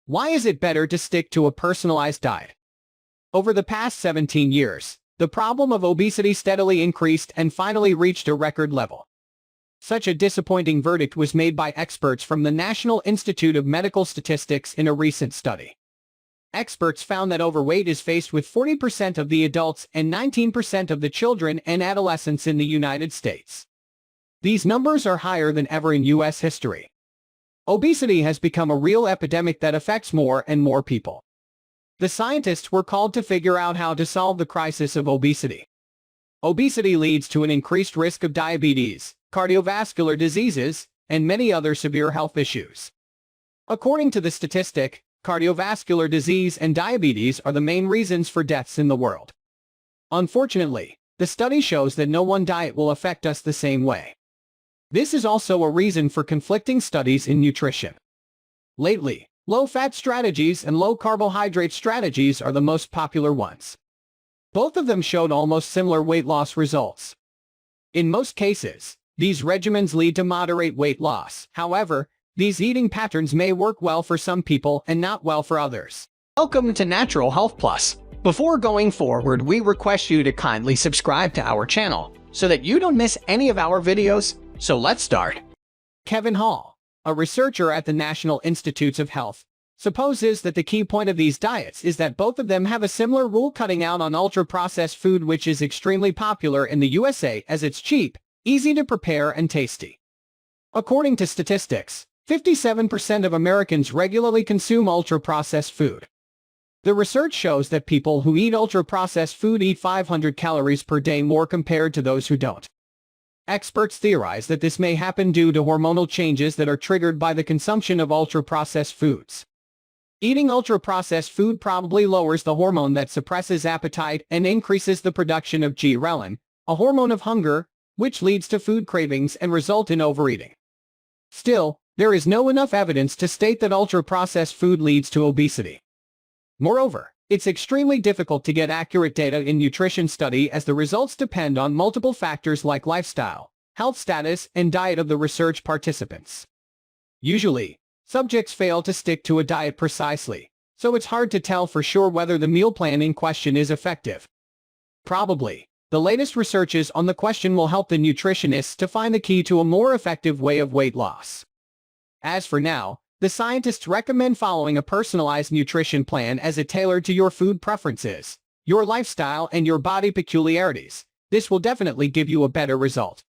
Why is it better to stick to a personalized diet? Over the past 17 years, the problem of obesity steadily increased and finally reached a record level. Such a disappointing verdict was made by experts from the National Institute of Medical Statistics in a recent study. Experts found that overweight is faced with 40% of the adults and 19% of the children and adolescents in the United States. These numbers are higher than ever in U.S. history. Obesity has become a real epidemic that affects more and more people. The scientists were called to figure out how to solve the crisis of obesity. Obesity leads to an increased risk of diabetes, cardiovascular diseases, and many other severe health issues. According to the statistic, cardiovascular disease and diabetes are the main reasons for deaths in the world. Unfortunately, the study shows that no one diet will affect us the same way. This is also a reason for conflicting studies in nutrition. Lately, low-fat strategies and low-carbohydrate strategies are the most popular ones. Both of them showed almost similar weight loss results. In most cases, these regimens lead to moderate weight loss. However, these eating patterns may work well for some people and not well for others. Welcome to Natural Health Plus. Before going forward, we request you to kindly subscribe to our channel so that you don't miss any of our videos. So let's start. Kevin Hall, a researcher at the National Institutes of Health, supposes that the key point of these diets is that both of them have a similar rule, cutting out on ultra-processed food, which is extremely popular in the USA as it's cheap, easy to prepare, and tasty. According to statistics, 57% of Americans regularly consume ultra-processed food. The research shows that people who eat ultra-processed food eat 500 calories per day more compared to those who don't. Experts theorize that this may happen due to hormonal changes that are triggered by the consumption of ultra-processed foods. Eating ultra-processed food probably lowers the hormone that suppresses appetite and increases the production of ghrelin, a hormone of hunger, which leads to food cravings and result in overeating. Still, there is no enough evidence to state that ultra-processed food leads to obesity. Moreover, it's extremely difficult to get accurate data in nutrition study as the results depend on multiple factors like lifestyle, health status, and diet of the research participants. Usually, subjects fail to stick to a diet precisely, so it's hard to tell for sure whether the meal plan in question is effective. Probably, the latest researches on the question will help the nutritionists to find the key to a more effective way of weight loss. As for now, the scientists recommend following a personalized nutrition plan as it tailored to your food preferences, your lifestyle, and your body peculiarities. This will definitely give you a better result.